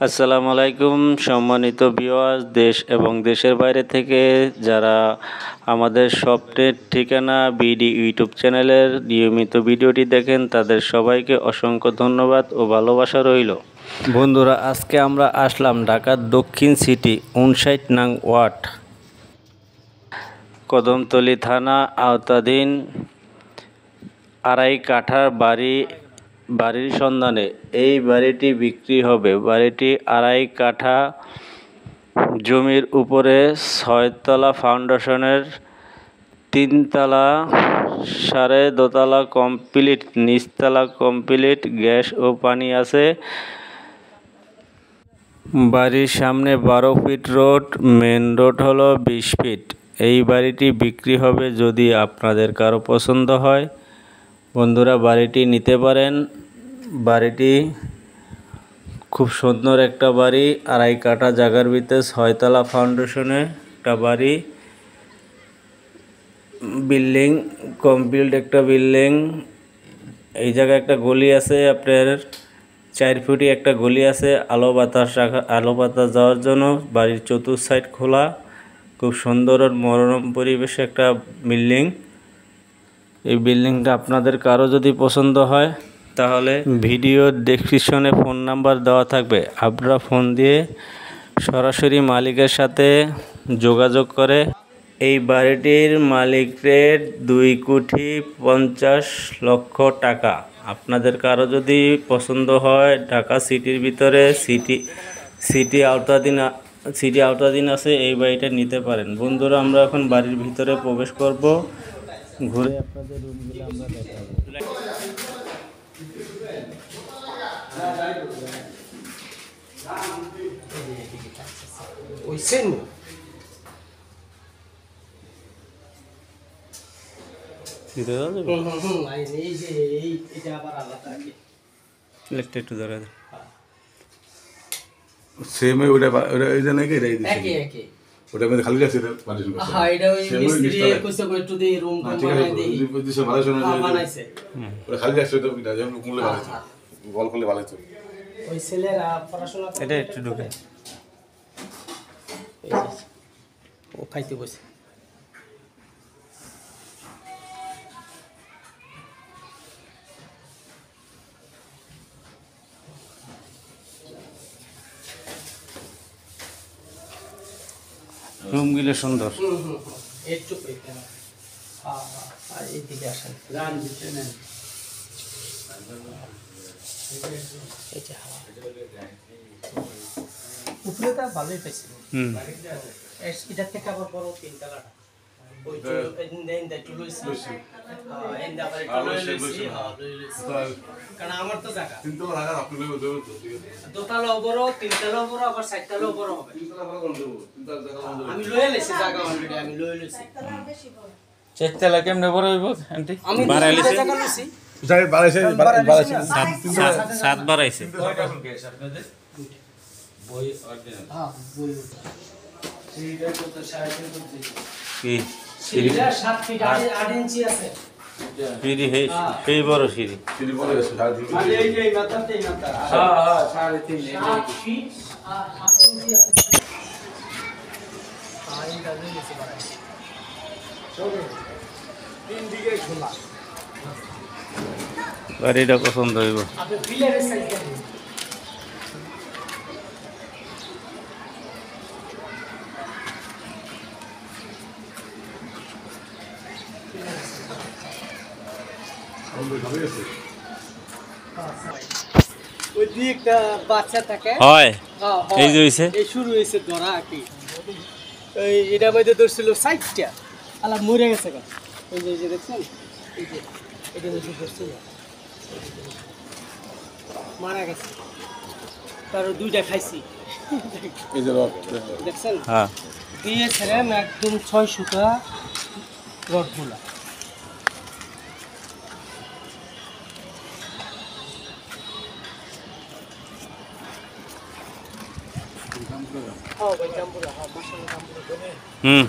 আসসালামু আলাইকুম সম্মানিত ভিউয়ার্স, দেশ এবং দেশের বাইরে থেকে যারা আমাদের স্বপ্নের ঠিকানা বিডি ইউটিউব চ্যানেলের নিয়মিত ভিডিওটি দেখেন, তাদের সবাইকে অসংখ্য ধন্যবাদ ও ভালোবাসা রইল। বন্ধুরা, আজকে আমরা আসলাম ঢাকার দক্ষিণ সিটি 59 নং ওয়ার্ড কদমতলী থানা আওতাধীন আড়াই কাঠার বাড়ির সন্ধানে। এই বাড়িটি বিক্রি হবে। বাড়িটি আড়াই কাঠা জমির উপরে 6 তলা ফাউন্ডেশনের 3 তলা, 2.5 দোতলা কমপ্লিট, নিচতলা কমপ্লিট, গ্যাস ও পানি আছে। বাড়ির সামনে 12 ফিট রোড, মেন রোড হলো 20 ফিট। এই বাড়িটি বিক্রি হবে। যদি আপনাদের কারো পছন্দ হয় বন্ধুরা, বাড়িটি নিতে পারেন। বাড়িটি খুব সুন্দর একটা বাড়ি, আড়াই কাঠা জায়গার ভিতরে 6 তলা ফাউন্ডেশনে একটা বাড়ি, বিল্ডিং কমপ্লিট একটা বিল্ডিং। এই জায়গায় একটা গলি আছে, আপনার 4 ফুটি একটা গলি আছে আলো বাতাস যাওয়ার জন্য। বাড়ির চতুর্থ সাইড খোলা, খুব সুন্দর আর মনোরম পরিবেশে একটা বিল্ডিং। এই বিল্ডিংটা আপনাদের কারো যদি পছন্দ হয় তাহলে ভিডিওর ডেসক্রিপশনে ফোন নাম্বার দেওয়া থাকবে। আপনারা ফোন দিয়ে সরাসরি মালিকের সাথে যোগাযোগ করে এই বাড়িটির মালিকের 2,50,00,000 টাকা। আপনাদের কারো যদি পছন্দ হয়, ঢাকা সিটির ভিতরে সিটি আওতাধীন আছে, এই বাড়িটা নিতে পারেন। বন্ধুরা, আমরা এখন বাড়ির ভিতরে প্রবেশ করব, ঘুরে আপনাদের রুমগুলো আমরা দেখাবো। একটু ধরে সেম ওটা এটা নাকি এটাই দিছে একই ওটা মধ্যে খালি আছে পার্টিশন করতে। হ্যাঁ, এটা ওই মিস্ত্রি কইছে একটু দি রুম বানাই দেই। ওই দিছে ভালো শোনা যায়, বানাইছে। ওটা খালি আছে তো এটা যেমন কুমলে বানাইছে, বল করলে বানাইছে। ওই ছেলেরা পড়াশোনা করে। এটা একটু ঢুকে ও খাইতে বসে। রুমগুলো সুন্দর। একটু আর এইদিকে আসেন, উপরে তো ভালোই পাইছি। এটার থেকে আবার বড় 3 তলাটা ওই যে একটু লইছি। এন্ড আবার একটু লইছি। কারণ আমার তো জায়গা 3 তলা জায়গা আপনি লইব দেব তো, ঠিক আছে। দোতলা বড়, 3 তলা বড়, আবার 4 তলা বড় হবে। 3 তলা বড় কোন দেব? 3 তলা জায়গা বন্ধ। আমি লইয়ে লইছি জায়গা অলরেডি, আমি লইয়ে লইছি। 4 তলা কেমনে বড় হইব আন্টি? আমি বাড়াইছি জায়গা লইছি। যাই বাড়াইছে 7 বাড়াইছে। বই অরিজিনাল। হ্যাঁ, বই। সিঁড়িটা কত 3.5 করতে। কি সিঁড়িটা 7 ফিট 8 ইঞ্চি আছে। সিঁড়ি এই বড় সিঁড়ি বড় আছে 3.5। আরে এই যে মাথাতেই মাথা। হ্যাঁ 3.5 ফিট 8 ইঞ্চি আছে। আইন দাবি নিচে বাড়াই। চলো 3 দিকে খোলা। বাড়িটা পছন্দ হইব। আপনি পিলারের সাইজ দেন। ওই দিকটা বাচ্চা থাকে হয়, এই যে হইছে, এই শুরু হইছে ধরা কি এই এটা বাইতে ধরছিল 60টা আলা মরে গেছে গা। এই যে দেখছেন, এই যে এটা হইছে ধরছিল মারা গেছে, তার দুইটা খাইছি। এই যে দেখছেন, হ্যাঁ দিয়েছিলাম একদম 6 সুতা রডগুলা। হুম